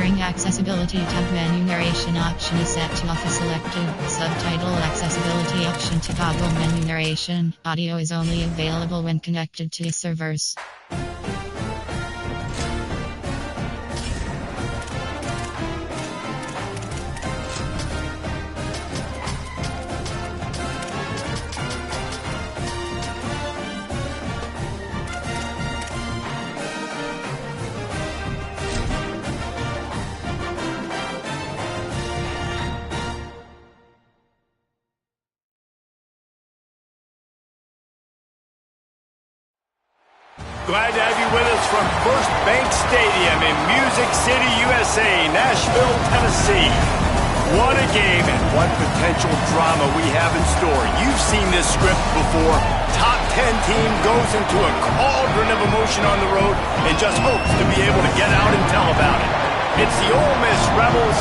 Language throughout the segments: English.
Hearing accessibility tab menu narration option is set to off selected. Subtitle accessibility option to toggle menu narration. Audio is only available when connected to servers. Glad to have you with us from First Bank Stadium in Music City, USA, Nashville, Tennessee. What a game and what potential drama we have in store. You've seen this script before. Top 10 team goes into a cauldron of emotion on the road and just hopes to be able to get out and tell about it. It's the Ole Miss Rebels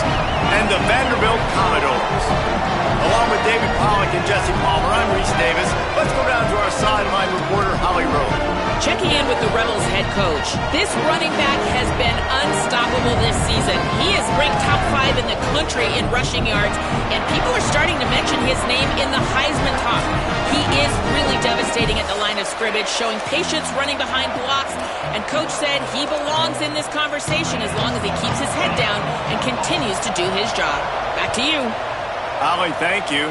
and the Vanderbilt Commodores. Along with David Pollack and Jesse Palmer, I'm Reese Davis. Let's go down to our sideline reporter, Holly Rowe. Checking in with the Rebels head coach. This running back has been unstoppable this season. He is ranked top 5 in the country in rushing yards, and people are starting to mention his name in the Heisman talk. He is really devastating at the line of scrimmage, showing patience running behind blocks, and coach said he belongs in this conversation as long as he keeps his head down and continues to do his job. Back to you. Holly, thank you.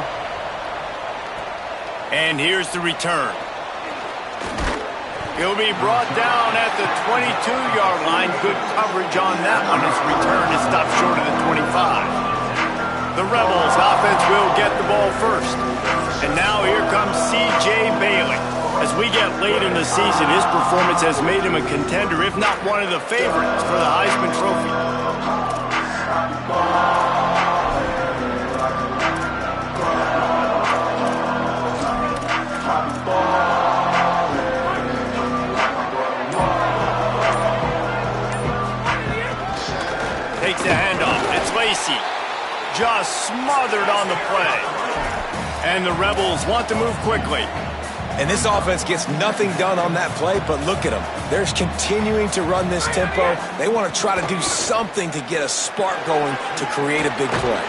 And here's the return. He'll be brought down at the 22-yard line. Good coverage on that one. His return is stopped short of the 25. The Rebels offense will get the ball first. And now here comes C.J. Bailey. As we get late in the season, his performance has made him a contender, if not one of the favorites, for the Heisman Trophy. Takes the handoff. It's Lacey. Just smothered on the play. And the Rebels want to move quickly. And this offense gets nothing done on that play, but look at them. They're continuing to run this tempo. They want to try to do something to get a spark going to create a big play.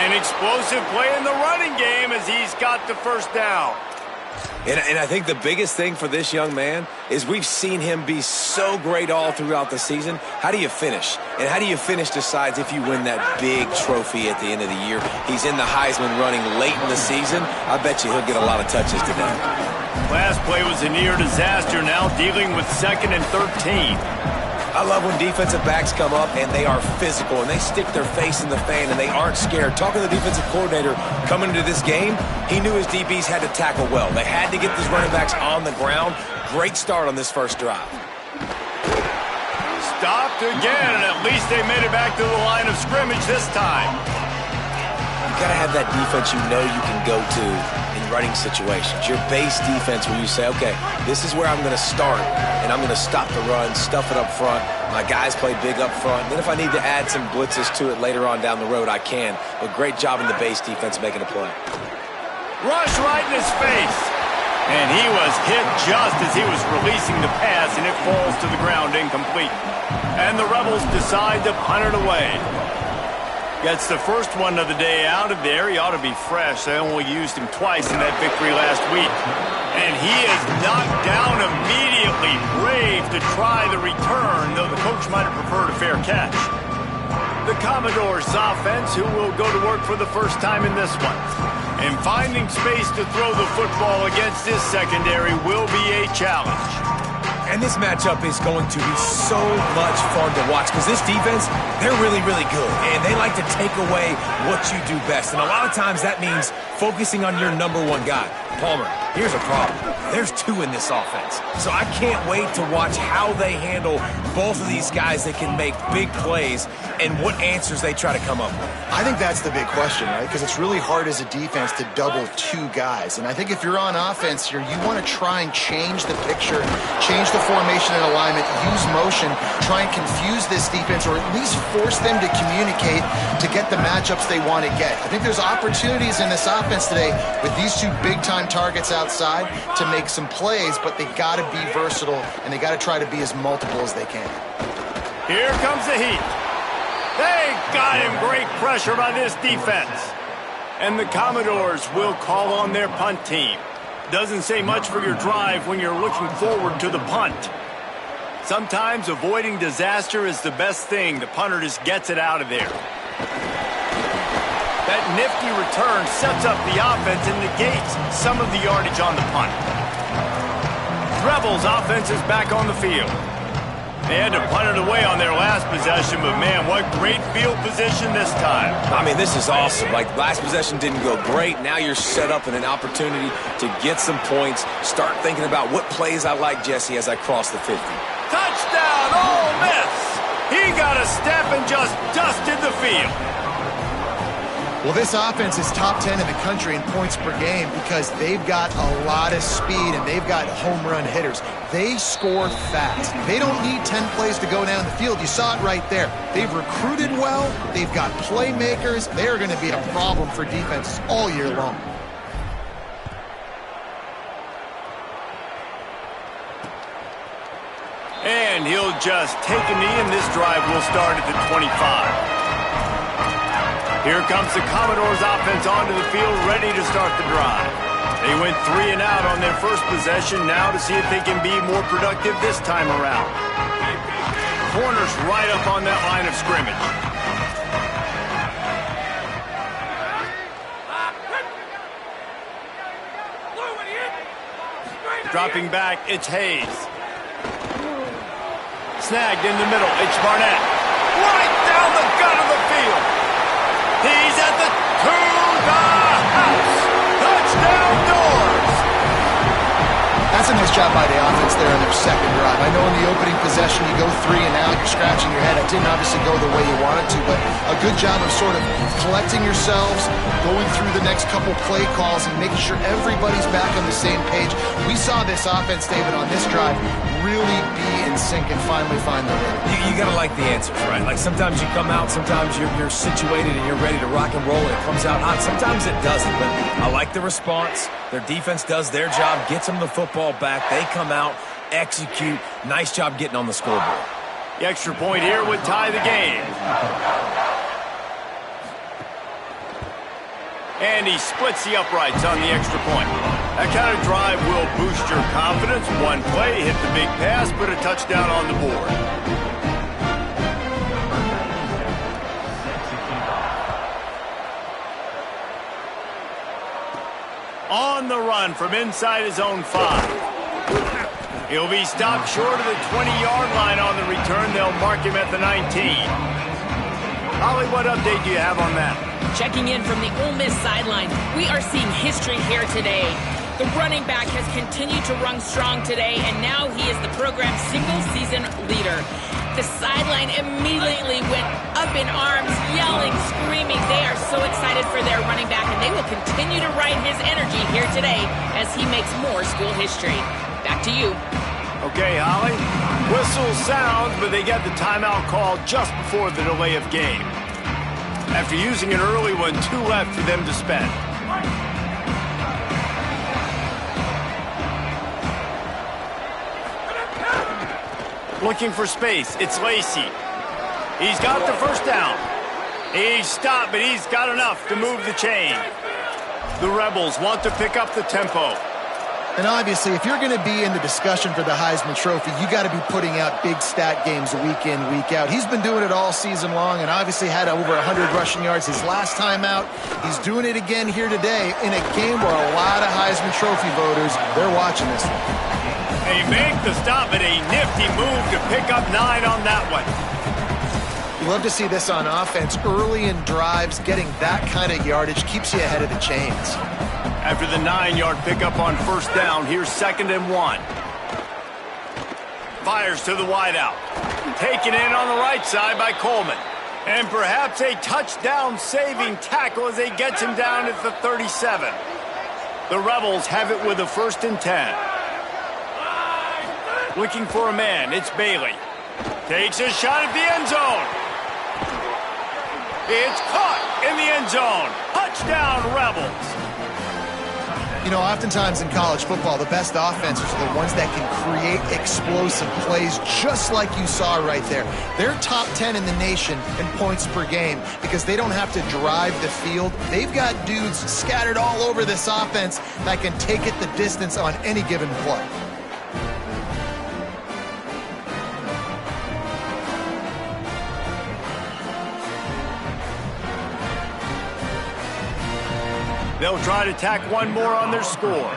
An explosive play in the running game as he's got the first down. And I think the biggest thing for this young man is we've seen him be so great all throughout the season. How do you finish? And how do you finish decides if you win that big trophy at the end of the year. He's in the Heisman running late in the season. I bet you he'll get a lot of touches today. Last play was a near disaster, now dealing with 2nd and 13. I love when defensive backs come up and they are physical and they stick their face in the fan and they aren't scared. Talking to the defensive coordinator coming into this game, he knew his DBs had to tackle well. They had to get these running backs on the ground. Great start on this first drive. Stopped again, and at least they made it back to the line of scrimmage this time. You got to have that defense you know you can go to in running situations. Your base defense where you say, okay, this is where I'm going to start, and I'm going to stop the run, stuff it up front. My guys play big up front. Then if I need to add some blitzes to it later on down the road, I can. But great job in the base defense making a play. Rush right in his face. And he was hit just as he was releasing the pass, and it falls to the ground incomplete. And the Rebels decide to punt it away. Gets the first one of the day out of there. He ought to be fresh. They only used him twice in that victory last week. And he is knocked down immediately. Brave to try the return, though the coach might have preferred a fair catch. The Commodores offense, who will go to work for the first time in this one. And finding space to throw the football against this secondary will be a challenge. And this matchup is going to be so much fun to watch because this defense, they're really, really good. And they like to take away what you do best. And a lot of times that means focusing on your number one guy. Palmer, here's a problem. There's 2 in this offense. So I can't wait to watch how they handle both of these guys that can make big plays and what answers they try to come up with. I think that's the big question, right? Because it's really hard as a defense to double 2 guys. And I think if you're on offense here, you want to try and change the picture, change the formation and alignment, use motion, try and confuse this defense, or at least force them to communicate to get the matchups they want to get. I think there's opportunities in this offense today with these 2 big-time targets outside to make some plays, but they got to be versatile, and they got to try to be as multiple as they can. Here comes the heat. They got him. Great pressure by this defense. And the Commodores will call on their punt team. Doesn't say much for your drive when you're looking forward to the punt. Sometimes avoiding disaster is the best thing. The punter just gets it out of there. That nifty return sets up the offense and negates some of the yardage on the punt. Rebels offense is back on the field. They had to punt it away on their last possession, but man, what great field position this time. I mean, this is awesome. Like, last possession didn't go great. Now you're set up in an opportunity to get some points. Start thinking about what plays I like, Jesse, as I cross the 50. Touchdown, Ole Miss! He got a step and just dusted the field. Well, this offense is top 10 in the country in points per game because they've got a lot of speed and they've got home run hitters. They score fast. They don't need 10 plays to go down the field. You saw it right there. They've recruited well. They've got playmakers. They're going to be a problem for defenses all year long. And he'll just take a knee, and this drive will start at the 25. Here comes the Commodores offense onto the field, ready to start the drive. They went 3 and out on their first possession, now to see if they can be more productive this time around. Corners right up on that line of scrimmage. Dropping back, it's Hayes. Snagged in the middle, it's Barnett. Right down the gut of the field. He's at the house. Touchdown, Doors. That's a nice job by the offense there on their second drive. I know in the opening possession you go 3 and out, you're scratching your head. It didn't obviously go the way you wanted to, but a good job of sort of collecting yourselves, going through the next couple play calls and making sure everybody's back on the same page. We saw this offense, David, on this drive really be in sync and finally find the rhythm. You got to like the answers, right? Like, sometimes you come out, sometimes you're situated and you're ready to rock and roll and it comes out hot. Sometimes it doesn't, but I like the response. Their defense does their job, gets them the football back. They come out, execute. Nice job getting on the scoreboard. The extra point here would tie the game. And he splits the uprights on the extra point. That kind of drive will boost your confidence. One play, hit the big pass, put a touchdown on the board. On the run from inside his own 5. He'll be stopped short of the 20-yard line on the return. They'll mark him at the 19. Holly, what update do you have on that? Checking in from the Ole Miss sideline, we are seeing history here today. The running back has continued to run strong today, and now he is the program's single-season leader. The sideline immediately went up in arms, yelling, screaming. They are so excited for their running back, and they will continue to ride his energy here today as he makes more school history. Back to you. Okay, Holly. Whistle sounds, but they get the timeout call just before the delay of game. After using an early one, 2 left for them to spend. Looking for space, it's Lacey. He's got the first down. He's stopped, but he's got enough to move the chain. The Rebels want to pick up the tempo. And obviously, if you're going to be in the discussion for the Heisman Trophy, you got to be putting out big stat games week in, week out. He's been doing it all season long and obviously had over 100 rushing yards his last time out. He's doing it again here today in a game where a lot of Heisman Trophy voters, they're watching this one. They make the stop, and a nifty move to pick up 9 on that one. You love to see this on offense. Early in drives, getting that kind of yardage keeps you ahead of the chains. After the 9-yard pickup on first down, here's 2nd and 1. Fires to the wideout. Taken in on the right side by Coleman. And perhaps a touchdown-saving tackle as they gets him down at the 37. The Rebels have it with a 1st and 10. Looking for a man, it's Bailey. Takes a shot at the end zone. It's caught in the end zone. Touchdown, Rebels. You know, oftentimes in college football, the best offenses are the ones that can create explosive plays just like you saw right there. They're top 10 in the nation in points per game because they don't have to drive the field. They've got dudes scattered all over this offense that can take it the distance on any given play. They'll try to tack one more on their score.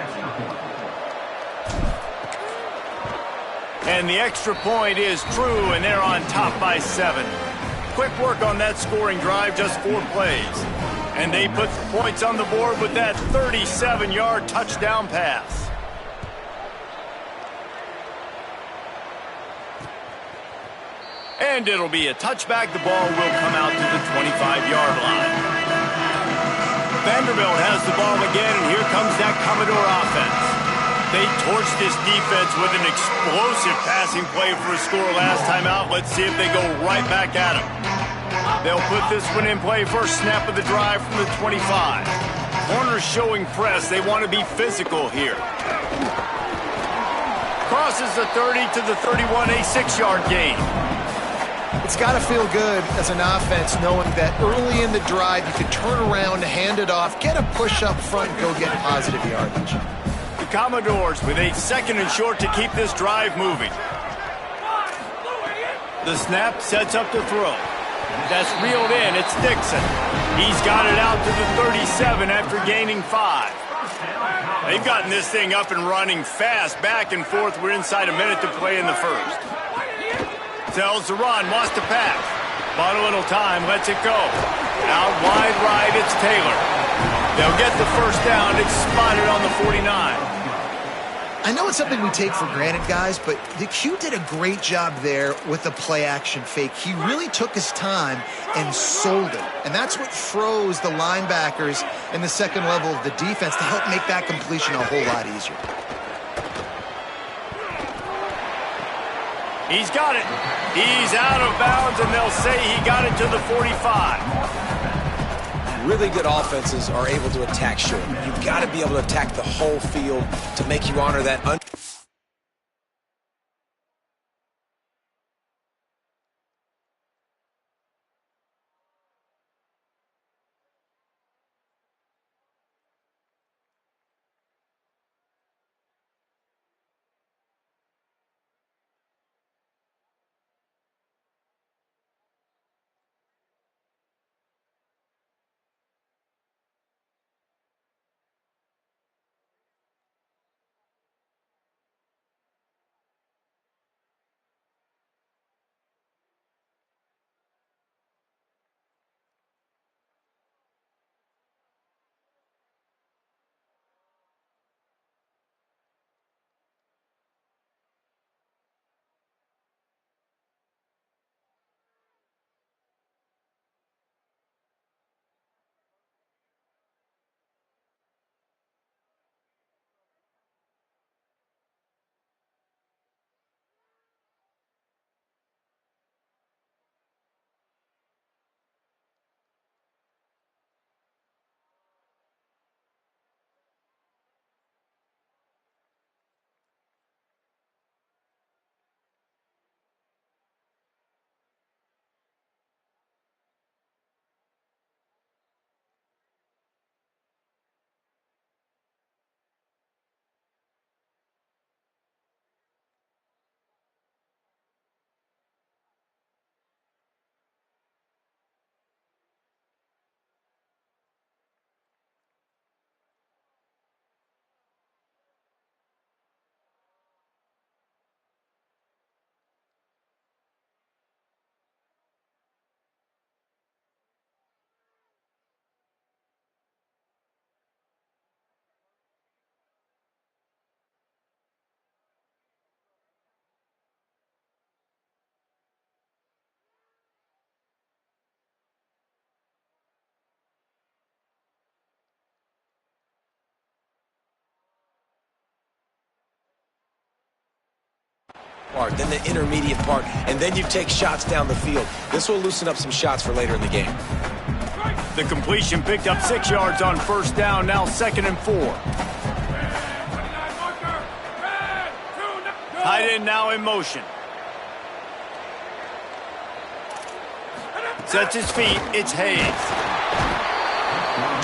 And the extra point is true, and they're on top by 7. Quick work on that scoring drive, just 4 plays. And they put the points on the board with that 37-yard touchdown pass. And it'll be a touchback. The ball will come out to the 25-yard line. Vanderbilt has the ball again, and here comes that Commodore offense. They torched this defense with an explosive passing play for a score last time out. Let's see if they go right back at him. They'll put this one in play first snap of the drive from the 25. Corners showing press. They want to be physical here. Crosses the 30 to the 31, a 6-yard gain. It's got to feel good as an offense knowing that early in the drive you can turn around, hand it off, get a push up front, and go get positive yardage. The Commodores with a 2nd and short to keep this drive moving. The snap sets up the throw. That's reeled in. It's Dixon. He's got it out to the 37 after gaining 5. They've gotten this thing up and running fast, back and forth. We're inside a minute to play in the first. Tells the run, wants to pass. Bought a little time, lets it go. Out wide right, it's Taylor. They'll get the first down. It's spotted on the 49. I know it's something we take for granted, guys, but the Q did a great job there with the play-action fake. He really took his time and sold it. And that's what froze the linebackers in the second level of the defense to help make that completion a whole lot easier. He's got it. He's out of bounds, and they'll say he got it to the 45. Really good offenses are able to attack short. You've got to be able to attack the whole field to make you honor that. part, then the intermediate part, and then you take shots down the field. This will loosen up some shots for later in the game. The completion picked up 6 yards on first down, now 2nd and 4. Tight end now in motion. Sets his feet. It's Hayes.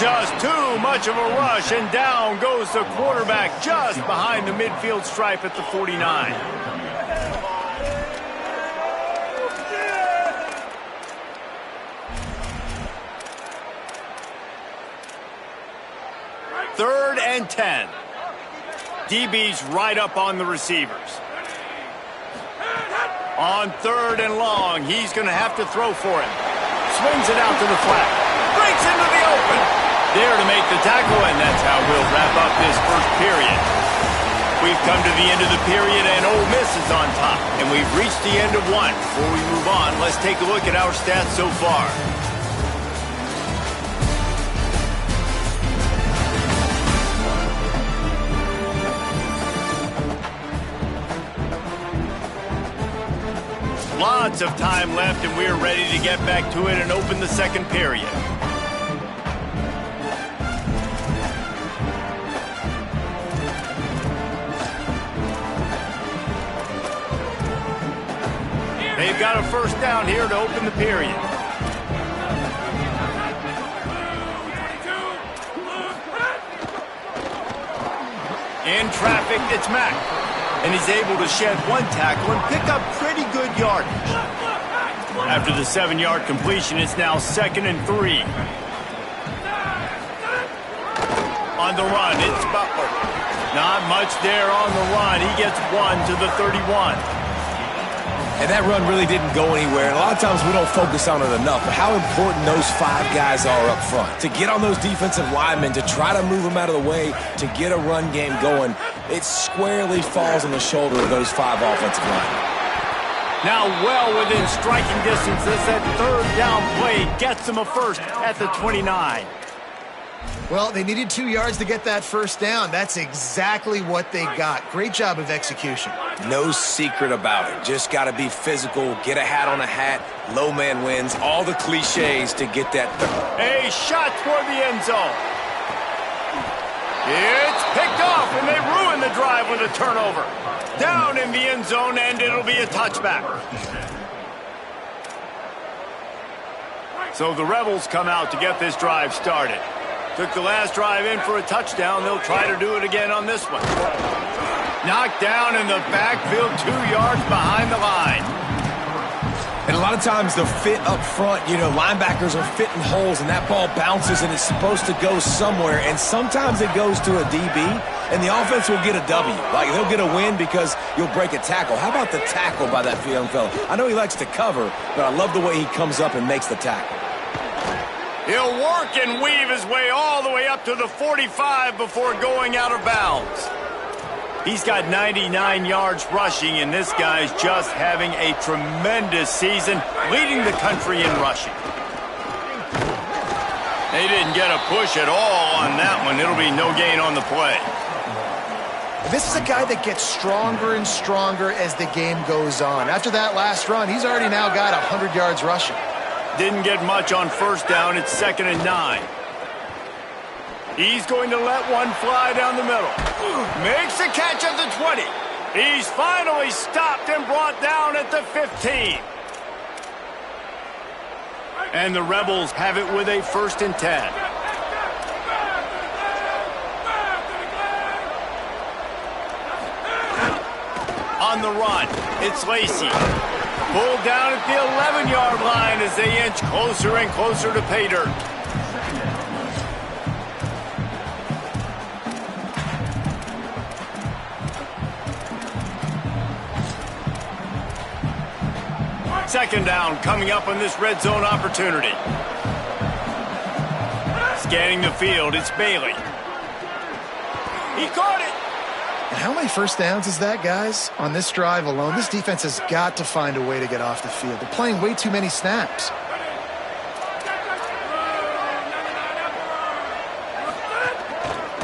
Just too much of a rush, and down goes the quarterback just behind the midfield stripe at the 49. Third and 10. DB's right up on the receivers. On third and long, he's going to have to throw for it. Swings it out to the flat. Breaks into the open. There to make the tackle, and that's how we'll wrap up this first period. We've come to the end of the period, and Ole Miss is on top. And we've reached the end of one. Before we move on, let's take a look at our stats so far. Lots of time left, and we're ready to get back to it and open the second period. They've got a first down here to open the period. In traffic, it's Mack. And he's able to shed one tackle and pick up pretty good yardage. After the 7-yard completion, it's now 2nd and 3. On the run, it's Butler. Not much there on the run. He gets one to the 31. And that run really didn't go anywhere. And a lot of times we don't focus on it enough. But how important those 5 guys are up front. To get on those defensive linemen, to try to move them out of the way, to get a run game going, it squarely falls on the shoulder of those 5 offensive linemen. Now well within striking distance as that third down play gets them a first at the 29. Well, they needed 2 yards to get that first down. That's exactly what they got. Great job of execution. No secret about it. Just got to be physical, get a hat on a hat, low man wins, all the cliches to get that third. A shot toward the end zone. It's picked off, and they ruin the drive with a turnover. Down in the end zone, and it'll be a touchback. So the Rebels come out to get this drive started. Took the last drive in for a touchdown. They'll try to do it again on this one. Knocked down in the backfield, 2 yards behind the line. And a lot of times the fit up front, linebackers are fitting holes and that ball bounces and it's supposed to go somewhere. And sometimes it goes to a DB and the offense will get a W. Like they'll get a win because you'll break a tackle. How about the tackle by that young fella? I know he likes to cover, but I love the way he comes up and makes the tackle. He'll work and weave his way all the way up to the 45 before going out of bounds. He's got 99 yards rushing, and this guy's just having a tremendous season, leading the country in rushing. They didn't get a push at all on that one. It'll be no gain on the play. This is a guy that gets stronger and stronger as the game goes on. After that last run, he's already now got 100 yards rushing. Didn't get much on first down. It's 2nd and 9. He's going to let one fly down the middle. Makes the catch at the 20. He's finally stopped and brought down at the 15. And the Rebels have it with a 1st and 10. On the run, it's Lacey. Pulled down at the 11-yard line as they inch closer and closer to pay dirt. Second down coming up on this red zone opportunity. Scanning the field, it's Bailey. He caught it. And how many first downs is that, guys? On this drive alone, this defense has got to find a way to get off the field. They're playing way too many snaps.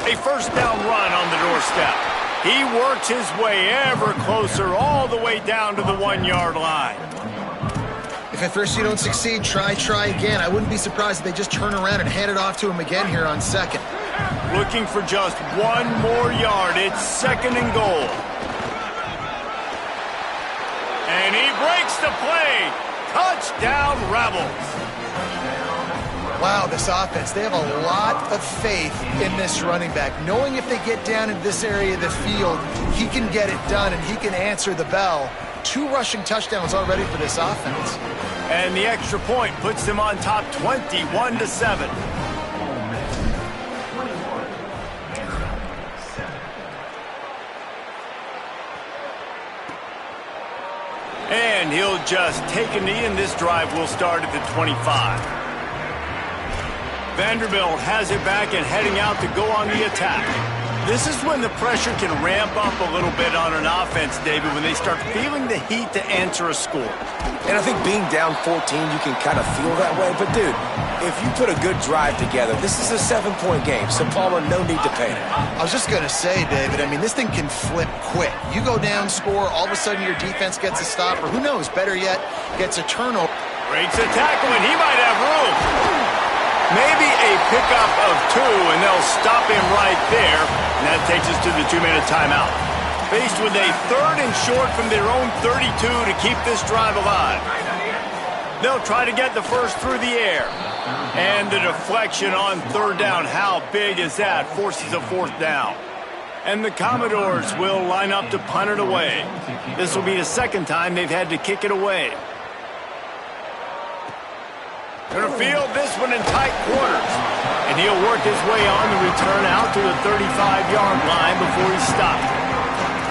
A first down run on the doorstep. He works his way ever closer all the way down to the 1-yard line. If at first you don't succeed, try again. I wouldn't be surprised if they just turn around and hand it off to him again here on 2nd. Looking for just 1 more yard. It's 2nd and goal. And he breaks the play. Touchdown, Rebels. Wow, this offense, they have a lot of faith in this running back. Knowing if they get down in this area of the field, he can get it done and he can answer the bell. 2 rushing touchdowns already for this offense. And the extra point puts them on top 21-7. And he'll just take a knee, and this drive will start at the 25. Vanderbilt has it back and heading out to go on the attack. This is when the pressure can ramp up a little bit on an offense, David, when they start feeling the heat to answer a score. And I think being down 14, you can kind of feel that way. But, dude, if you put a good drive together, this is a 7-point game, so Palmer, no need to panic. I was just going to say, David, I mean, this thing can flip quick. You go down, score, all of a sudden your defense gets a stop, or who knows, better yet, gets a turnover. Breaks a tackle, and he might have room. Maybe a pickup of 2, and they'll stop him right there. And that takes us to the 2-minute timeout. Faced with a 3rd and short from their own 32 to keep this drive alive. They'll try to get the first through the air. And the deflection on 3rd down. How big is that? Forces a 4th down. And the Commodores will line up to punt it away. This will be the 2nd time they've had to kick it away. Going to field this one in tight quarters. And he'll work his way on the return out to the 35-yard line before he's stopped.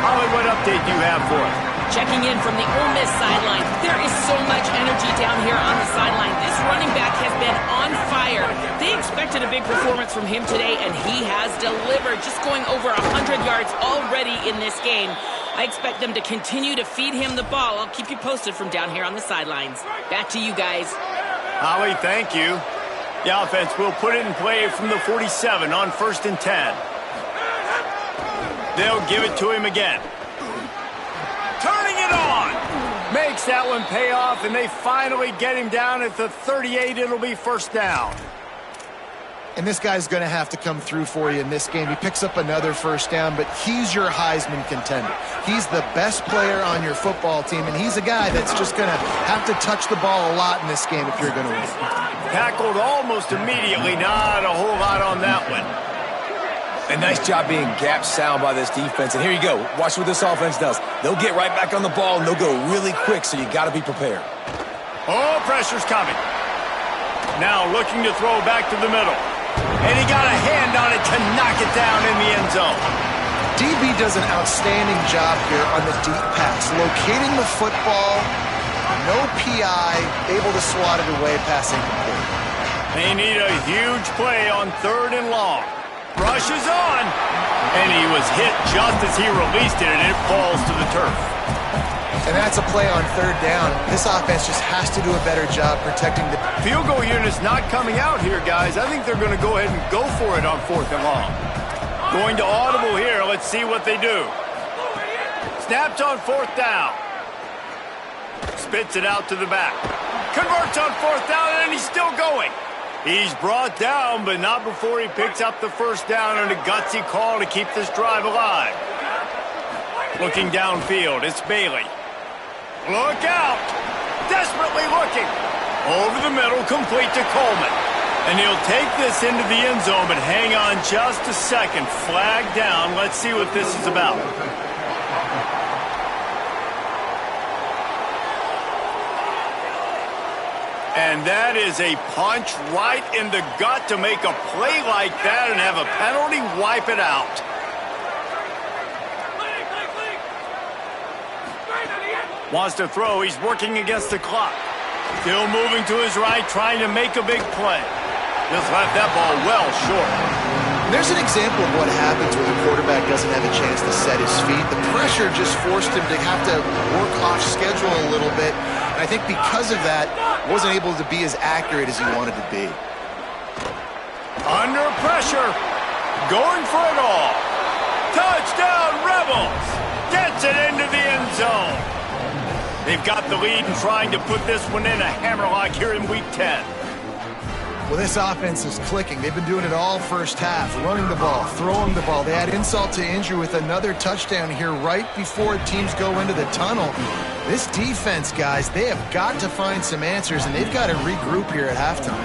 Holly, what update do you have for us? Checking in from the Ole Miss sideline. There is so much energy down here on the sideline. This running back has been on fire. They expected a big performance from him today, and he has delivered, just going over 100 yards already in this game. I expect them to continue to feed him the ball. I'll keep you posted from down here on the sidelines. Back to you guys. Holly, thank you. The offense will put it in play from the 47 on 1st and 10. They'll give it to him again. Turning it on. Makes that one pay off, and they finally get him down at the 38. It'll be 1st down. And this guy's going to have to come through for you in this game. He picks up another 1st down, but he's your Heisman contender. He's the best player on your football team, and he's a guy that's just going to have to touch the ball a lot in this game if you're going to win. Tackled almost immediately. Not a whole lot on that one. A nice job being gap sound by this defense. And here you go. Watch what this offense does. They'll get right back on the ball, and they'll go really quick, so you got to be prepared. Oh, pressure's coming. Now looking to throw back to the middle. And he got a hand on it to knock it down in the end zone. DB does an outstanding job here on the deep pass, locating the football, no PI, able to swat it away, passing complete. They need a huge play on 3rd and long. Rushes on, and he was hit just as he released it, and it falls to the turf. And that's a play on 3rd down. This offense just has to do a better job protecting the... Field goal unit's not coming out here, guys. I think they're going to go ahead and go for it on 4th and long. Going to audible here. Let's see what they do. Snapped on 4th down. Spits it out to the back. Converts on 4th down, and he's still going. He's brought down, but not before he picks up the 1st down and a gutsy call to keep this drive alive. Looking downfield, it's Bailey. Look out! Desperately looking. Over the middle, complete to Coleman. And he'll take this into the end zone, but hang on just a second. Flag down. Let's see what this is about. And that is a punch right in the gut to make a play like that and have a penalty wipe it out. Wants to throw. He's working against the clock. Still moving to his right, trying to make a big play. Just left that ball well short. There's an example of what happens when the quarterback doesn't have a chance to set his feet. The pressure just forced him to have to work off schedule a little bit. And I think because of that, wasn't able to be as accurate as he wanted to be. Under pressure. Going for it all. Touchdown, Rebels. Gets it into the end zone. They've got the lead and trying to put this one in a hammerlock here in Week 10. Well, this offense is clicking. They've been doing it all first half, running the ball, throwing the ball. They had insult to injury with another touchdown here right before teams go into the tunnel. This defense, guys, they have got to find some answers, and they've got to regroup here at halftime.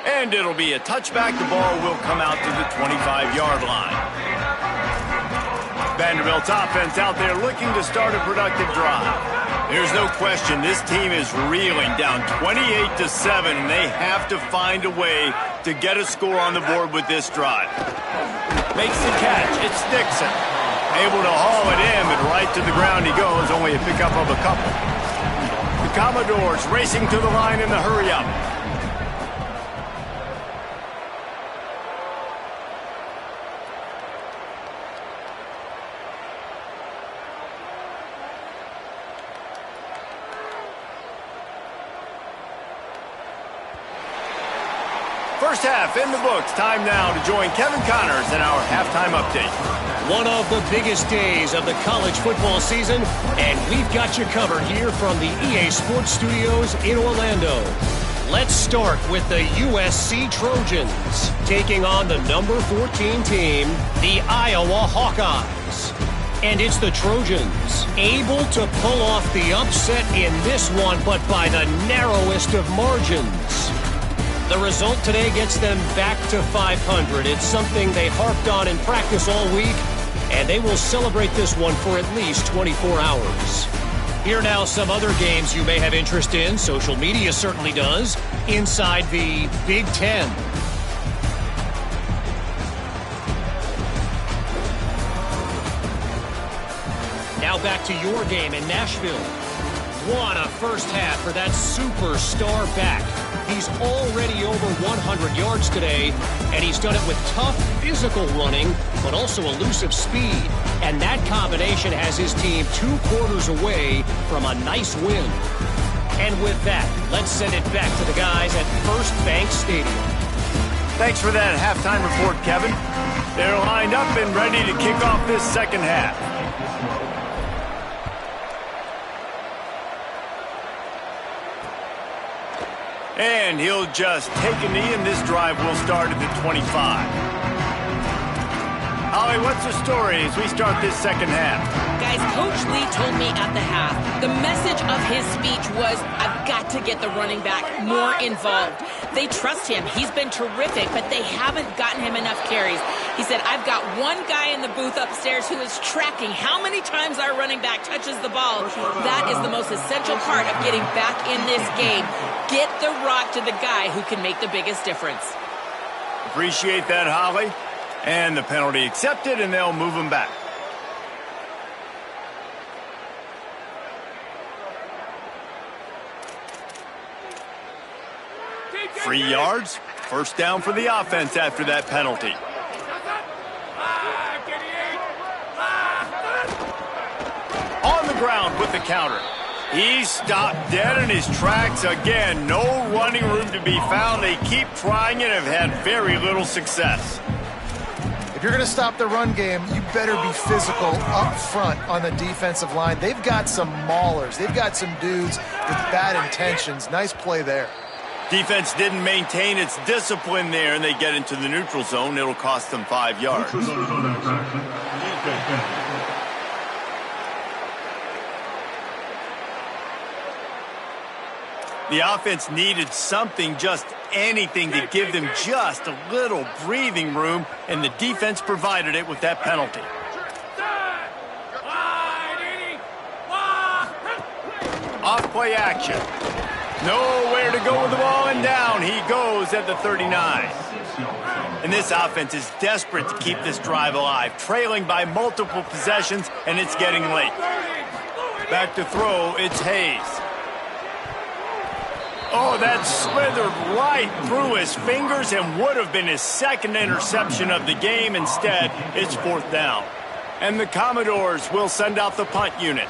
And it'll be a touchback. The ball will come out to the 25-yard line. Vanderbilt's offense out there looking to start a productive drive. There's no question this team is reeling, down 28-7, and they have to find a way to get a score on the board with this drive. Makes the catch. It's Dixon. Able to haul it in, but right to the ground he goes, only a pickup of a couple. The Commodores racing to the line in the hurry-up. First half in the books. Time now to join Kevin Connors in our halftime update. One of the biggest days of the college football season, and we've got you covered here from the EA Sports Studios in Orlando. Let's start with the USC Trojans, taking on the number 14 team, the Iowa Hawkeyes. And it's the Trojans, able to pull off the upset in this one, but by the narrowest of margins. The result today gets them back to 500. It's something they harped on in practice all week, and they will celebrate this one for at least 24 hours. Here now some other games you may have interest in. Social media certainly does. Inside the Big Ten. Now back to your game in Nashville. What a first half for that superstar back. He's already over 100 yards today, and he's done it with tough physical running, but also elusive speed. And that combination has his team 2 quarters away from a nice win. And with that, let's send it back to the guys at First Bank Stadium. Thanks for that halftime report, Kevin. They're lined up and ready to kick off this second half. And he'll just take a knee, and this drive will start at the 25. Holly, what's the story as we start this second half? Guys, Coach Lee told me at the half, the message of his speech was, I've got to get the running back more involved. They trust him. He's been terrific, but they haven't gotten him enough carries. He said, I've got one guy in the booth upstairs who is tracking how many times our running back touches the ball. That is the most essential part of getting back in this game. Get the rock to the guy who can make the biggest difference. Appreciate that, Holly. And the penalty accepted, and they'll move him back. Free yards. First down for the offense after that penalty. On the ground with the counter. He's stopped dead in his tracks again. No running room to be found. They keep trying and have had very little success. If you're going to stop the run game, you better be physical up front on the defensive line. They've got some maulers. They've got some dudes with bad intentions. Nice play there. Defense didn't maintain its discipline there, and they get into the neutral zone. It'll cost them 5 yards. The offense needed something, just anything, to give them just a little breathing room, and the defense provided it with that penalty. Off play action. Nowhere to go with the ball, and down he goes at the 39. And this offense is desperate to keep this drive alive, trailing by multiple possessions, and it's getting late. Back to throw, it's Hayes. Oh, that slithered right through his fingers and would have been his second interception of the game. Instead, it's fourth down. And the Commodores will send out the punt unit.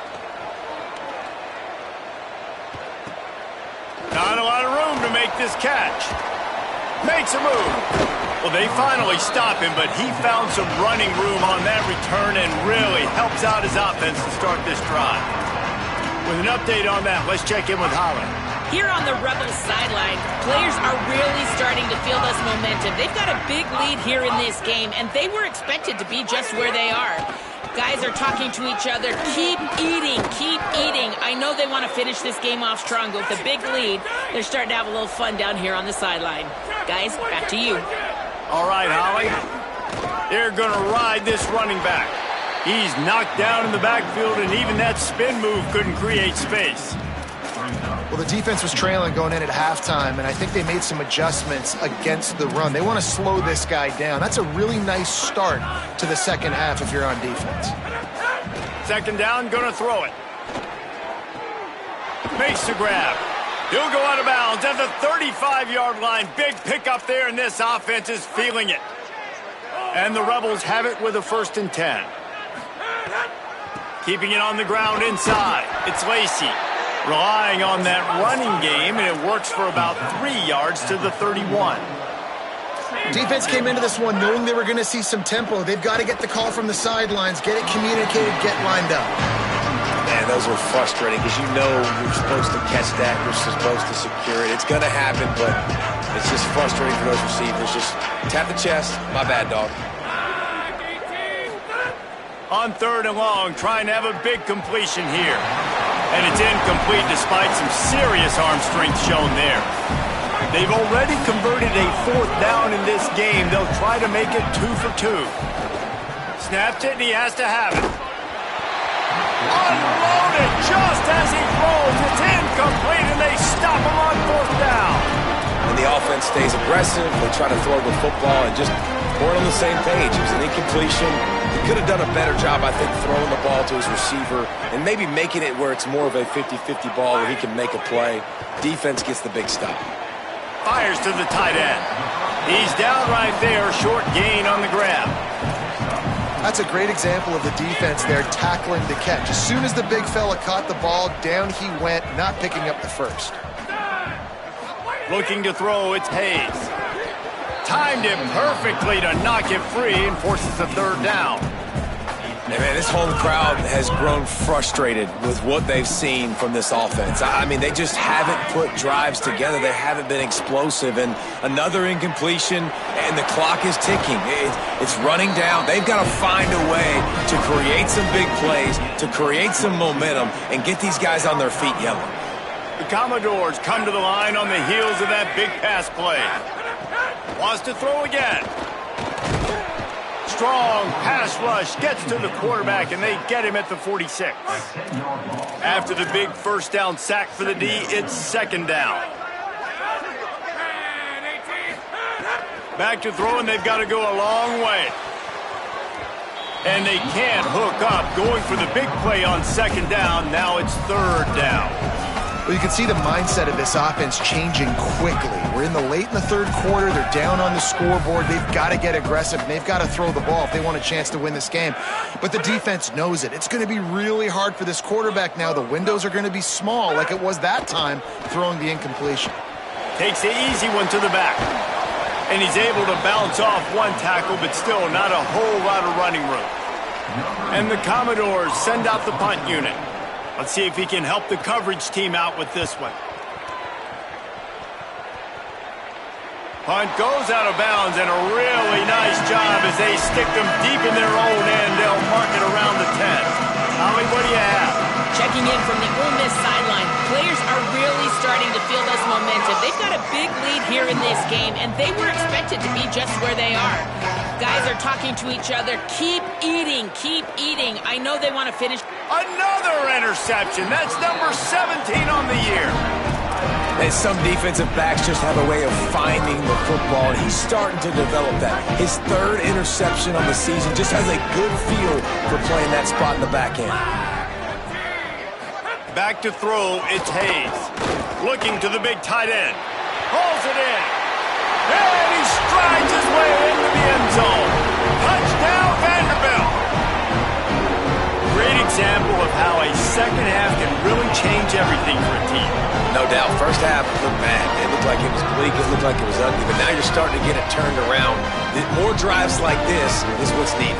Not a lot of room to make this catch. Makes a move. Well, they finally stop him, but he found some running room on that return and really helps out his offense to start this drive. With an update on that, let's check in with Holly. Here on the Rebels sideline, players are really starting to feel this momentum. They've got a big lead here in this game, and they were expected to be just where they are. Guys are talking to each other. Keep eating, keep eating. I know they want to finish this game off strong, but with a big lead, they're starting to have a little fun down here on the sideline. Guys, back to you. All right, Holly. They're going to ride this running back. He's knocked down in the backfield, and even that spin move couldn't create space. Well, the defense was trailing going in at halftime, and I think they made some adjustments against the run. They want to slow this guy down. That's a really nice start to the second half if you're on defense. Second down, going to throw it. Makes the grab. He'll go out of bounds at the 35-yard line. Big pickup there, and this offense is feeling it. And the Rebels have it with a 1st and 10. Keeping it on the ground inside. It's Lacy. Relying on that running game, and it works for about 3 yards to the 31. Defense came into this one knowing they were going to see some tempo. They've got to get the call from the sidelines, get it communicated, get lined up. Man, those were frustrating because you know you're supposed to catch that, you're supposed to secure it. It's going to happen, but it's just frustrating for those receivers. Just tap the chest. My bad, dog. On 3rd and long, trying to have a big completion here. And it's incomplete despite some serious arm strength shown there. They've already converted a 4th down in this game. They'll try to make it 2 for 2. Snapped it, and he has to have it. Unloaded just as he throws. It's incomplete, and they stop him on 4th down. And the offense stays aggressive. They try to throw the football and just weren't on the same page. It was an incompletion. He could have done a better job, I think, throwing the ball to his receiver and maybe making it where it's more of a 50-50 ball where he can make a play. Defense gets the big stop. Fires to the tight end. He's down right there, short gain on the grab. That's a great example of the defense there tackling the catch. As soon as the big fella caught the ball, down he went, not picking up the first. Looking to throw, it's Hayes. Timed it perfectly to knock it free and forces a 3rd down. Hey man, this home crowd has grown frustrated with what they've seen from this offense. I mean, they just haven't put drives together. They haven't been explosive. And another incompletion, and the clock is ticking. It's running down. They've got to find a way to create some big plays, to create some momentum, and get these guys on their feet yelling. The Commodores come to the line on the heels of that big pass play. Wants to throw again. Strong pass rush gets to the quarterback, and they get him at the 46. After the big 1st down sack for the D, it's 2nd down. Back to throw, and they've got to go a long way. And they can't hook up, going for the big play on 2nd down. Now it's 3rd down. Well, you can see the mindset of this offense changing quickly. We're in the 3rd quarter. They're down on the scoreboard. They've got to get aggressive, and they've got to throw the ball if they want a chance to win this game. But the defense knows it. It's going to be really hard for this quarterback now. The windows are going to be small like it was that time throwing the incompletion. Takes the easy one to the back. And he's able to bounce off one tackle, but still not a whole lot of running room. And the Commodores send out the punt unit. Let's see if he can help the coverage team out with this one. Punt goes out of bounds, and a really nice job as they stick them deep in their own end. They'll mark it around the 10. Holly, what do you have? Checking in from the Ole Miss sideline, players are really starting to feel this momentum. They've got a big lead here in this game, and they were expected to be just where they are. Guys are talking to each other. Keep eating, keep eating. I know they want to finish. Another interception. That's number 17 on the year. And some defensive backs just have a way of finding the football, and he's starting to develop that. His 3rd interception on the season just has a good feel for playing that spot in the back end. Back to throw, it's Hayes. Looking to the big tight end. Pulls it in. And he strides his way into the end zone. Touchdown, Vanderbilt. Great example of how a second half can really change everything for a team. No doubt. First half looked bad. It looked like it was bleak. It looked like it was ugly. But now you're starting to get it turned around. More drives like this is what's needed.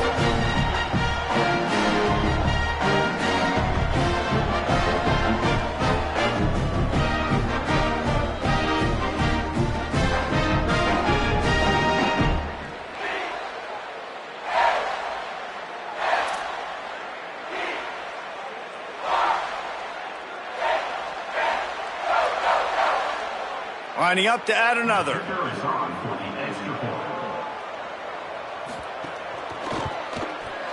Lining up to add another.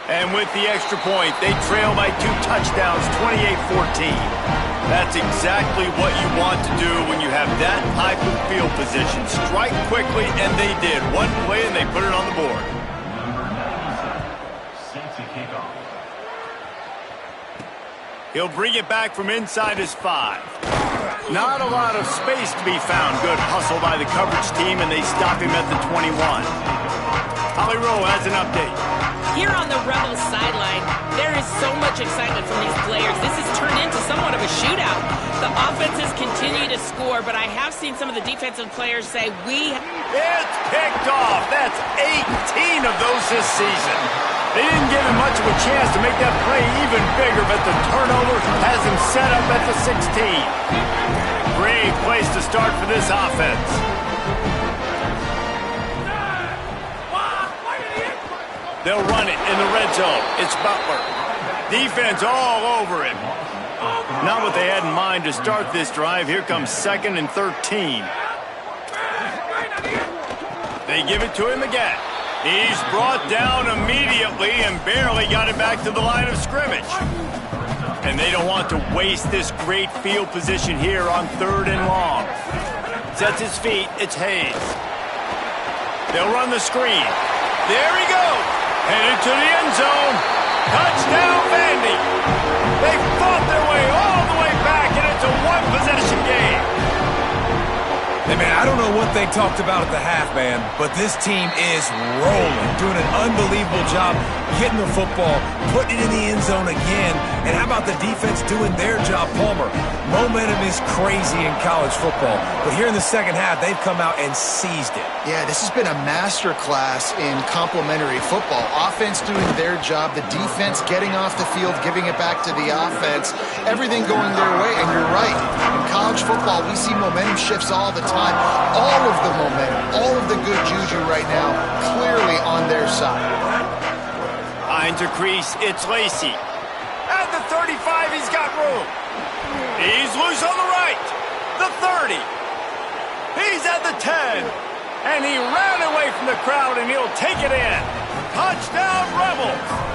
And with the extra point, they trail by 2 touchdowns, 28-14. That's exactly what you want to do when you have that type of field position. Strike quickly, and they did. One play, and they put it on the board. He'll bring it back from inside his 5. Not a lot of space to be found. Good hustle by the coverage team, and they stop him at the 21. Holly Rowe has an update. Here on the Rebels sideline, there is so much excitement from these players. This has turned into somewhat of a shootout. The offenses continue to score, but I have seen some of the defensive players say, It's picked off. That's 18 of those this season. They didn't give him much of a chance to make that play even bigger, but the turnover has him set up at the 16. Great place to start for this offense. They'll run it in the red zone. It's Butler. Defense all over him. Not what they had in mind to start this drive. Here comes 2nd and 13. They give it to him again. He's brought down immediately and barely got it back to the line of scrimmage. And they don't want to waste this great field position here on 3rd and long. Sets his feet. It's Hayes. They'll run the screen. There he goes. Headed to the end zone. Touchdown, Vandy. They fought their way all the way back, and it's a one-possession game. Hey, man, I don't know what they talked about at the half, man, but this team is rolling, doing an unbelievable job getting the football, putting it in the end zone again. And how about the defense doing their job, Palmer? Momentum is crazy in college football, but here in the second half, they've come out and seized it. Yeah, this has been a masterclass in complementary football. Offense doing their job, the defense getting off the field, giving it back to the offense, everything going their way. And you're right, in college football, we see momentum shifts all the time. All of the momentum, all of the good juju right now, clearly on their side. Behind to crease, it's Lacey. At the 35, he's got room. He's loose on the right. The 30. He's at the 10. And he ran away from the crowd, and he'll take it in. Touchdown, Rebels.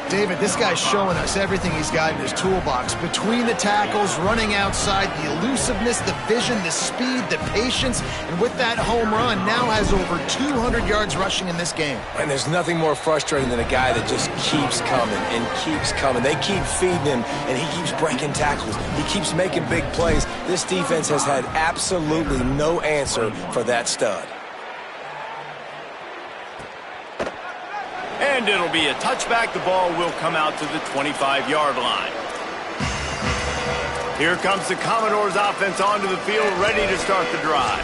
David, this guy's showing us everything he's got in his toolbox. Between the tackles, running outside, the elusiveness, the vision, the speed, the patience, and with that home run, now has over 200 yards rushing in this game. And there's nothing more frustrating than a guy that just keeps coming and keeps coming. They keep feeding him, and he keeps breaking tackles. He keeps making big plays. This defense has had absolutely no answer for that stud. And it'll be a touchback. The ball will come out to the 25-yard line. Here comes the Commodores offense onto the field, ready to start the drive.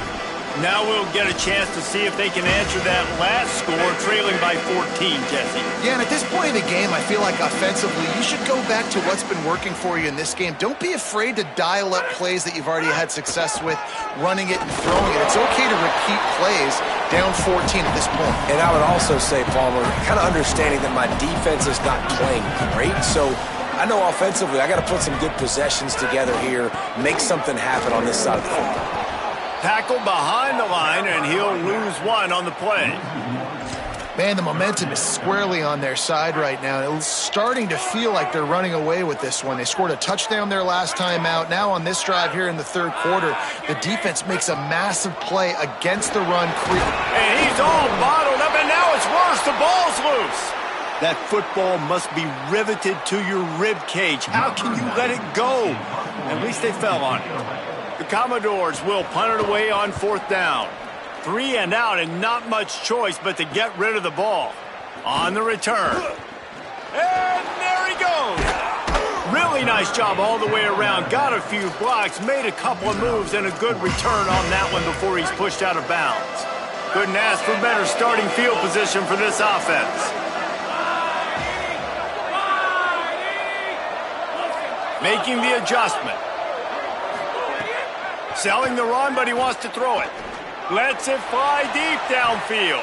Now we'll get a chance to see if they can answer that last score, trailing by 14, Jesse. Yeah, and at this point in the game, I feel like offensively, you should go back to what's been working for you in this game. Don't be afraid to dial up plays that you've already had success with, running it and throwing it. It's okay to repeat plays down 14 at this point. And I would also say, Palmer, kind of understanding that my defense is not playing great, so I know offensively I got to put some good possessions together here, make something happen on this side of the football. Tackled behind the line, and he'll lose one on the play. Man, the momentum is squarely on their side right now. It's starting to feel like they're running away with this one. They scored a touchdown their last time out. Now on this drive here in the third quarter, the defense makes a massive play against the run. And he's all bottled up, and now it's worse. The ball's loose. That football must be riveted to your rib cage. How can you let it go? At least they fell on it. The Commodores will punt it away on 4th down. 3 and out, and not much choice but to get rid of the ball. On the return. And there he goes. Really nice job all the way around. Got a few blocks, made a couple of moves, and a good return on that one before he's pushed out of bounds. Couldn't ask for better starting field position for this offense. Making the adjustment. Selling the run, but he wants to throw it. Lets it fly deep downfield.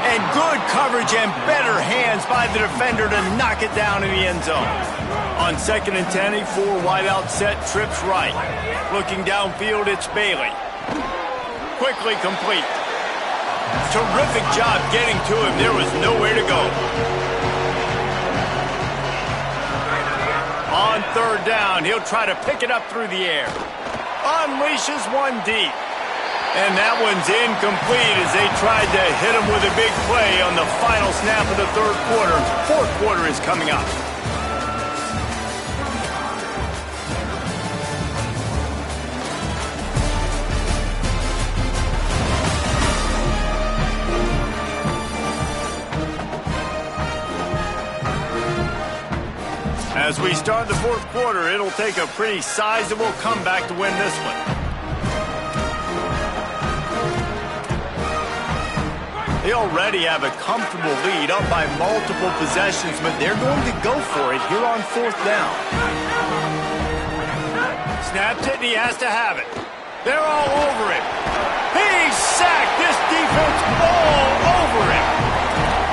And good coverage and better hands by the defender to knock it down in the end zone. On 2nd and 10, a 4 wide out set, trips right. Looking downfield, it's Bailey. quickly complete. Terrific job getting to him. There was nowhere to go. On third down, he'll try to pick it up through the air. Unleashes one deep. And that one's incomplete as they tried to hit him with a big play on the final snap of the third quarter. Fourth quarter is coming up. As we start the fourth quarter, it'll take a pretty sizable comeback to win this one. They already have a comfortable lead, up by multiple possessions, but they're going to go for it here on fourth down. Snaps it, and he has to have it. They're all over it. He's sacked. This defense all over it.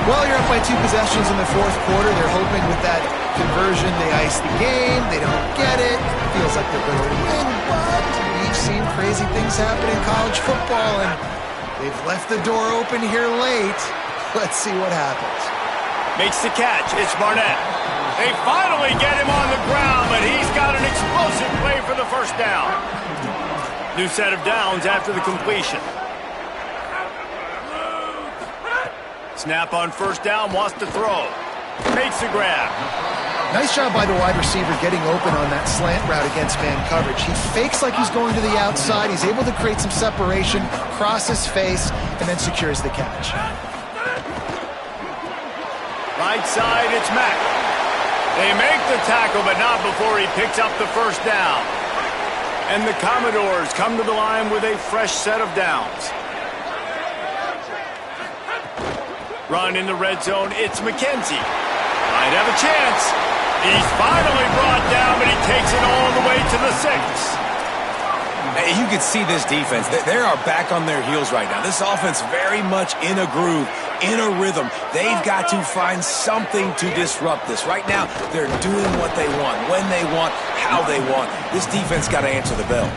Well, you're up by 2 possessions in the fourth quarter. They're hoping with that conversion they ice the game. They don't get it. Feels like they're going to win, but we've seen crazy things happen in college football, and they've left the door open here late. Let's see what happens. Makes the catch. It's Barnett. They finally get him on the ground, but he's got an explosive play for the first down. New set of downs after the completion. Snap on first down, wants to throw. Makes the grab. Nice job by the wide receiver getting open on that slant route against man coverage. He fakes like he's going to the outside. He's able to create some separation, cross his face, and then secures the catch. Right side, it's Mack. They make the tackle, but not before he picks up the first down. And the Commodores come to the line with a fresh set of downs. Run in the red zone, it's McKenzie. Might have a chance. He's finally brought down, but he takes it all the way to the 6. Hey, you can see this defense. They are back on their heels right now. This offense very much in a groove, in a rhythm. They've got to find something to disrupt this. Right now, they're doing what they want, when they want, how they want. This defense got to answer the bell.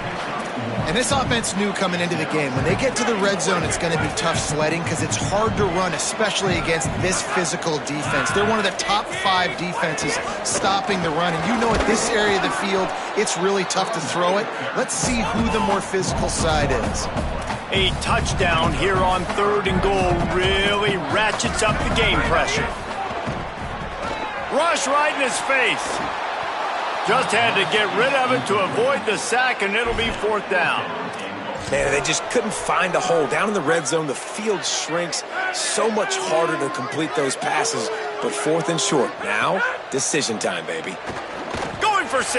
And this offense knew coming into the game, when they get to the red zone, it's going to be tough sledding because it's hard to run, especially against this physical defense. They're one of the top 5 defenses stopping the run. And you know at this area of the field, it's really tough to throw it. Let's see who the more physical side is. A touchdown here on third and goal really ratchets up the game pressure. Rush right in his face. Just had to get rid of it to avoid the sack, and it'll be fourth down. Man, they just couldn't find a hole. Down in the red zone, the field shrinks. So much harder to complete those passes, but fourth and short. Now, decision time, baby. Going for 6.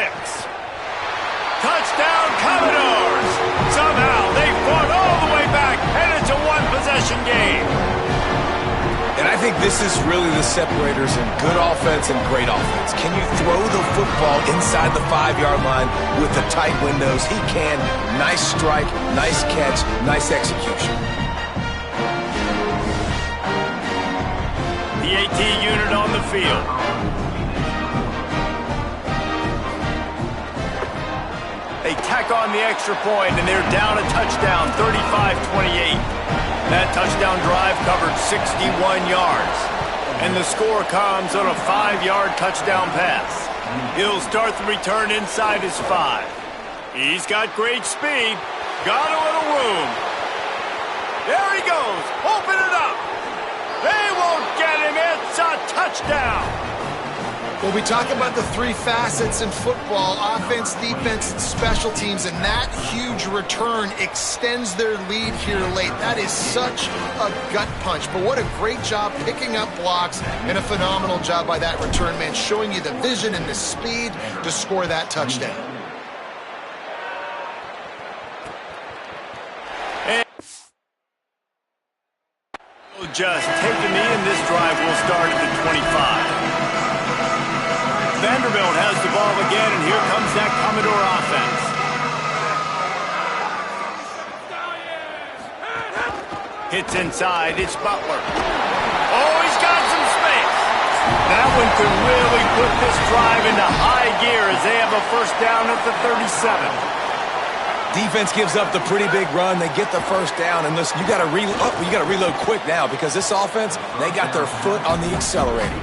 Touchdown, Commodores! Somehow, they fought all the way back, and it's a one-possession game. And I think this is really the separators in good offense and great offense. Can you throw the football inside the 5-yard line with the tight windows? He can. Nice strike, nice catch, nice execution. The AT unit on the field. They tack on the extra point, and they're down a touchdown, 35-28. That touchdown drive covered 61 yards. And the score comes on a 5-yard touchdown pass. He'll start the return inside his 5. He's got great speed. Got a little room. There he goes. Open it up. They won't get him. It's a touchdown. Well, we talk about the 3 facets in football: offense, defense, and special teams, and that huge return extends their lead here late. That is such a gut punch, but what a great job picking up blocks, and a phenomenal job by that return man, showing you the vision and the speed to score that touchdown. And just taking me, and this drive will start at the 25. Vanderbilt has the ball again, and here comes that Commodore offense. Hits inside, it's Butler. Oh, he's got some space. That one could really put this drive into high gear as they have a first down at the 37. Defense gives up the pretty big run. They get the first down. And listen, you got to reload quick now because this offense, they got their foot on the accelerator.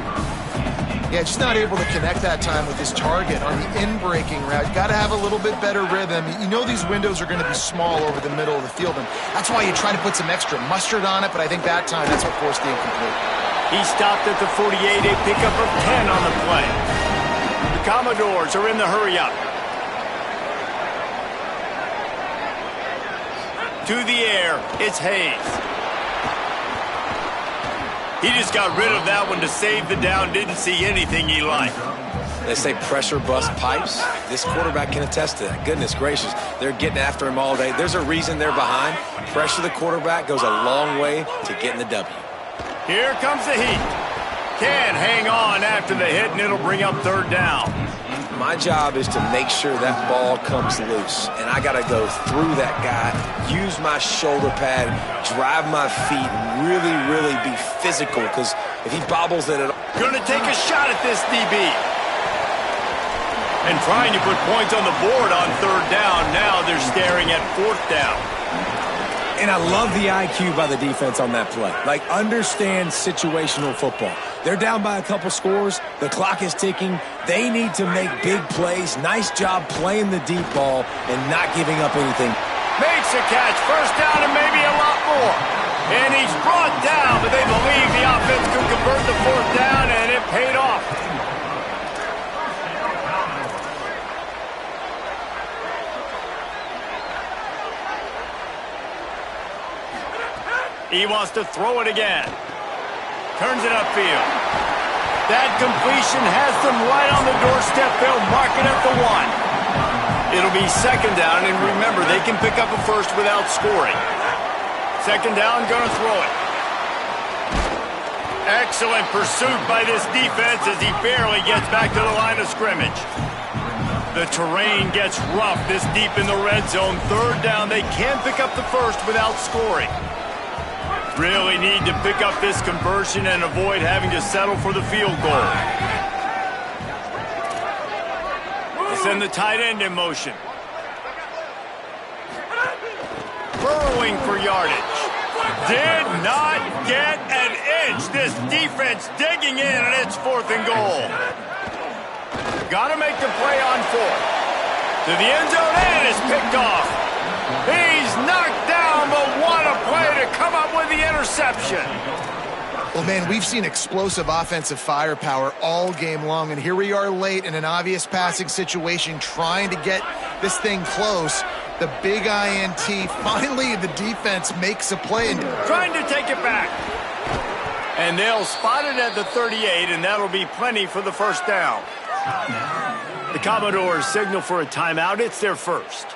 Yeah, just not able to connect that time with his target on the in-breaking route. You got to have a little bit better rhythm. You know these windows are going to be small over the middle of the field, and that's why you try to put some extra mustard on it, but I think that time that's what forced the incomplete. He stopped at the 48, a pickup of 10 on the play. The Commodores are in the hurry-up. To the air, it's Hayes. He just got rid of that one to save the down. Didn't see anything he liked. They say pressure bust pipes. This quarterback can attest to that. Goodness gracious, they're getting after him all day. There's a reason they're behind. Pressure the quarterback goes a long way to getting the W. Here comes the heat. Can hang on after the hit, and it'll bring up third down. My job is to make sure that ball comes loose, and I got to go through that guy, use my shoulder pad, drive my feet, and really be physical, because if he bobbles it at all. Going to take a shot at this DB. And trying to put points on the board on third down. Now they're staring at fourth down. And I love the IQ by the defense on that play. Like, understand situational football. They're down by a couple scores. The clock is ticking. They need to make big plays. Nice job playing the deep ball and not giving up anything. Makes a catch. First down and maybe a lot more. And he's brought down, but they believe the offense could convert the fourth down, and it paid off. He wants to throw it again. Turns it upfield. That completion has them right on the doorstep. They'll mark it at the 1. It'll be second down, and remember, they can pick up a first without scoring. Second down, gonna throw it. Excellent pursuit by this defense as he barely gets back to the line of scrimmage. The terrain gets rough this deep in the red zone. Third down, they can pick up the first without scoring. Really need to pick up this conversion and avoid having to settle for the field goal. Send the tight end in motion. Burrowing for yardage. Did not get an inch. This defense digging in, and it's 4th and goal. Got to make the play on 4th. To the end zone, and it's picked off. He's knocked down, but what a play to come up with the interception. Well, man, we've seen explosive offensive firepower all game long, and here we are late in an obvious passing situation trying to get this thing close. The big INT, finally the defense makes a play. Trying to take it back. And they'll spot it at the 38, and that'll be plenty for the first down. The Commodores signal for a timeout. It's their first.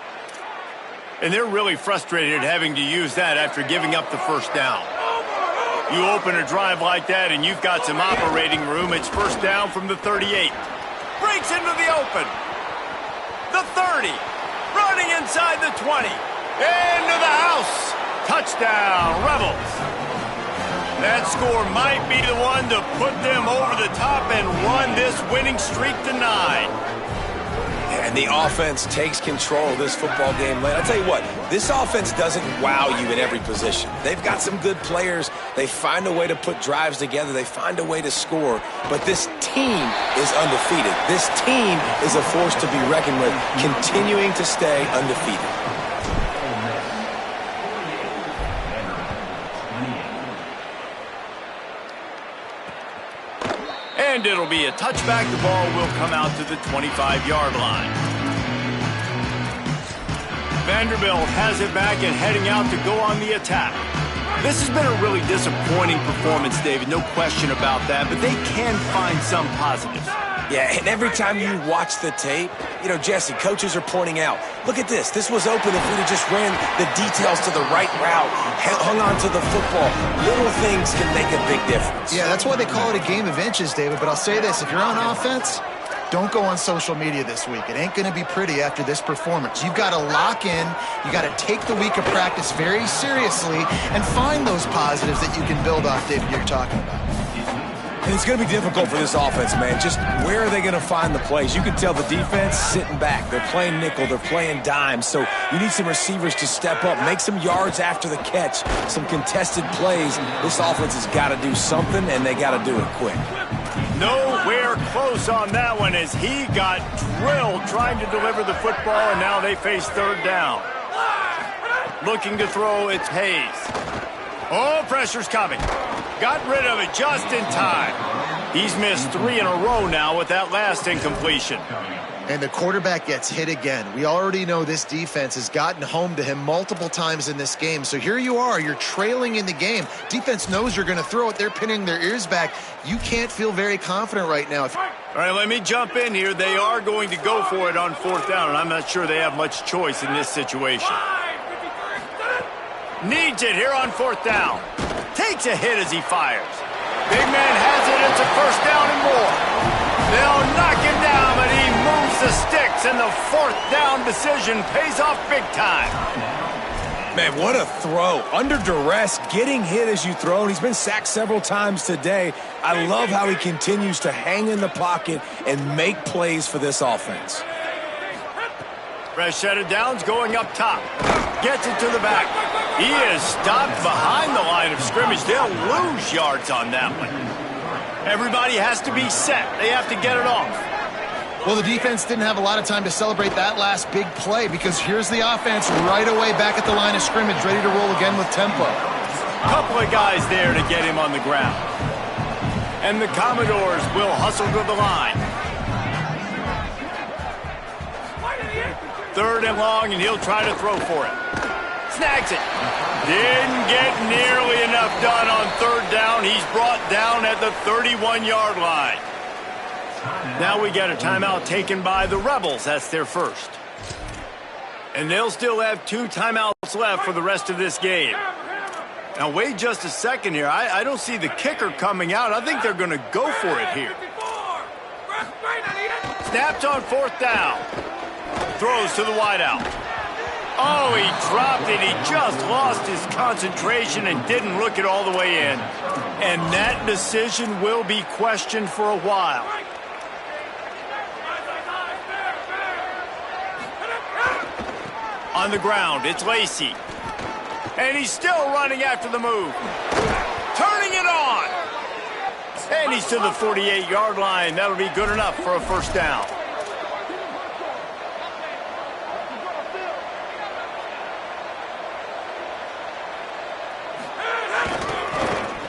And they're really frustrated having to use that after giving up the first down. You open a drive like that and you've got some operating room. It's first down from the 38. Breaks into the open. The 30. Running inside the 20. Into the house. Touchdown, Rebels. That score might be the one to put them over the top and run this winning streak to 9. And the offense takes control of this football game late. I'll tell you what, this offense doesn't wow you in every position. They've got some good players. They find a way to put drives together. They find a way to score. But this team is undefeated. This team is a force to be reckoned with, continuing to stay undefeated. And it'll be a touchback. The ball will come out to the 25-yard line. Vanderbilt has it back and heading out to go on the attack. This has been a really disappointing performance, David, no question about that, but they can find some positives. Yeah, and every time you watch the tape, you know, Jesse, coaches are pointing out, look at this. This was open if we'd have just ran the details to the right route, hung on to the football. Little things can make a big difference. Yeah, that's why they call it a game of inches, David. But I'll say this, if you're on offense, don't go on social media this week. It ain't going to be pretty after this performance. You've got to lock in. You got to take the week of practice very seriously and find those positives that you can build off, David, you're talking about. And it's going to be difficult for this offense, man. Just where are they going to find the plays? You can tell the defense sitting back. They're playing nickel. They're playing dime. So you need some receivers to step up, make some yards after the catch, some contested plays. This offense has got to do something, and they got to do it quick. Nowhere close on that one as he got drilled trying to deliver the football, and now they face third down. Looking to throw, it's Hayes. Oh, pressure's coming. Got rid of it just in time. He's missed 3 in a row now with that last incompletion. And the quarterback gets hit again. We already know this defense has gotten home to him multiple times in this game. So here you are, you're trailing in the game. Defense knows you're going to throw it. They're pinning their ears back. You can't feel very confident right now. All right, let me jump in here. They are going to go for it on fourth down, and I'm not sure they have much choice in this situation. Needs it here on fourth down. Takes a hit as he fires. Big man has it. It's a first down and more. They'll knock him down, but he moves the sticks, and the fourth down decision pays off big time. Man, what a throw. Under duress, getting hit as you throw. And he's been sacked several times today. I love how he continues to hang in the pocket and make plays for this offense. Fresh set of downs going up top. Gets it to the back. He is stopped behind the line of scrimmage. They'll lose yards on that one. Everybody has to be set. They have to get it off. Well, the defense didn't have a lot of time to celebrate that last big play because here's the offense right away back at the line of scrimmage, ready to roll again with tempo. Couple of guys there to get him on the ground. And the Commodores will hustle to the line. Third and long, and he'll try to throw for it. Snags it. Didn't get nearly enough done on third down. He's brought down at the 31-yard line. Now we got a timeout taken by the Rebels. That's their first. And they'll still have 2 timeouts left for the rest of this game. Now wait just a second here. I don't see the kicker coming out. I think they're going to go for it here. Snapped on fourth down. Throws to the wideout. Oh, he dropped it. He just lost his concentration and didn't look it all the way in. And that decision will be questioned for a while. On the ground, it's Lacey. And he's still running after the move. Turning it on. And he's to the 48-yard line. That'll be good enough for a first down.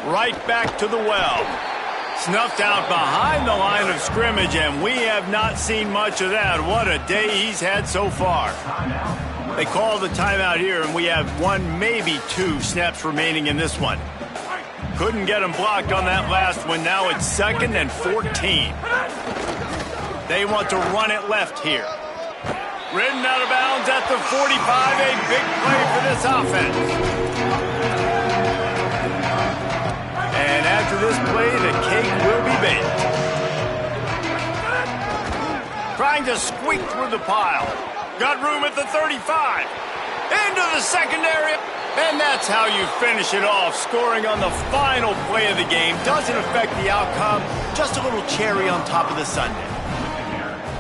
Right back to the well. Snuffed out behind the line of scrimmage, and we have not seen much of that. What a day he's had so far. They call the timeout here, and we have 1, maybe 2 snaps remaining in this one. Couldn't get him blocked on that last one. Now it's 2nd and 14. They want to run it left here. Ridden out of bounds at the 45. A big play for this offense. And after this play, the cake will be baked. Trying to squeak through the pile. Got room at the 35. Into the secondary. And that's how you finish it off. Scoring on the final play of the game. Doesn't affect the outcome. Just a little cherry on top of the sundae.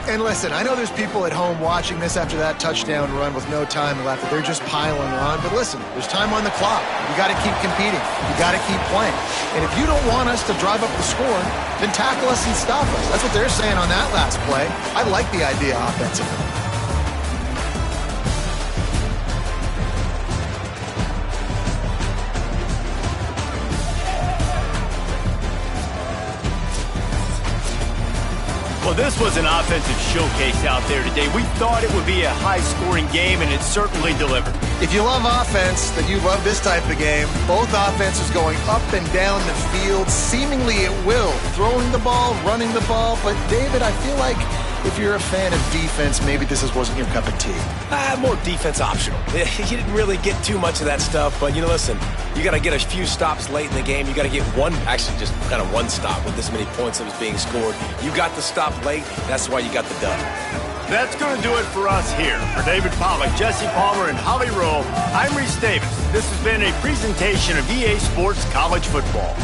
And listen, I know there's people at home watching this after that touchdown run with no time left. They're just piling on. But listen, there's time on the clock. You got to keep competing. You got to keep playing. And if you don't want us to drive up the score, then tackle us and stop us. That's what they're saying on that last play. I like the idea offensively. Well, this was an offensive showcase out there today. We thought it would be a high-scoring game, and it certainly delivered. If you love offense, then you love this type of game. Both offenses going up and down the field, seemingly at will. Throwing the ball, running the ball. But, David, I feel like if you're a fan of defense, maybe this wasn't your cup of tea. More defense optional. You didn't really get too much of that stuff, but, listen, you got to get a few stops late in the game. You got to get just kind of one stop with this many points that was being scored. You got the stop late. That's why you got the dub. That's going to do it for us here. For David Pollack, Jesse Palmer, and Holly Rowe, I'm Reese Davis. This has been a presentation of EA Sports College Football.